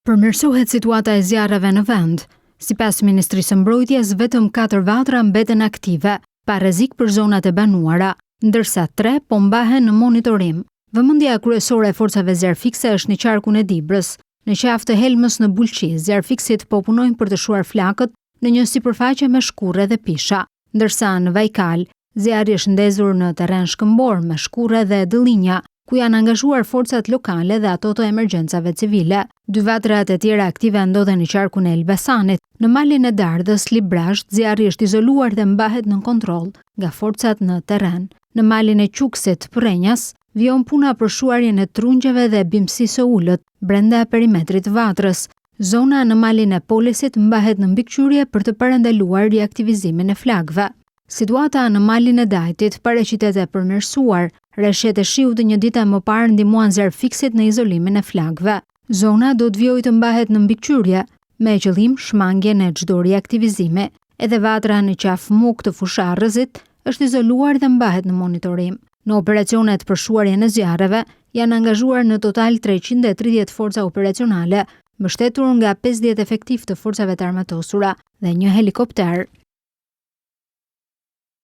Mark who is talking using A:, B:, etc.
A: Përmirësohet situata e zjarreve në vend. Sipas Ministrisë së Mbrojtjes, vetëm 4 vatra mbeten aktive, pa rrezik për zonat e banuara, ndërsa 3 po mbahen në monitorim. Vëmendja kryesore e forcave zjarrfikse është në qarkun e Dibrës. Në qafë të Helmës në Bulqi, zjarrfiksit po punojnë për të shuar flakët në një sipërfaqe me shkurre dhe pisha, ndërsa në Vajkal, zjarri është ndezur në terren shkëmbor me shkurre dhe dëllinja, ku janë angazhuar forcat lokale dhe ato të emergjencave civile. 2 vatrat e tjera aktive ndodhen në qarkun e Elbasanit. Në malin e Dardhës, Librazht, zjarri është izoluar dhe mbahet nën kontroll nga forcat në terren. Në malin e Quksit, Prenjas, vjon puna për shuarjen e trungjeve dhe bimësisë së ulët brenda perimetrit të vatrës. Zona në malin e Polisit mbahet në mbikëqyrje për të parandaluar riaktivizimin e flakëve. Situata në malin e Dajtit paraqitet e përmirësuar. Rreshtet e shiut një ditë më parë ndihmuan zjarrfiksit në izolimin e flakëve. Zona do të vijojë të mbahet në mbikëqyrje me qëllim shmangjen e çdo riaktivizimi. Edhe vatra në Qafmuk të Fusharrëzit është izoluar dhe mbahet në monitorim. Në operacionet për shuarjen e zjarreve janë angazhuar në total 330 forca operacionale, mbështetur nga 50 efektiv të forcave të armatosura dhe 1 helikopter.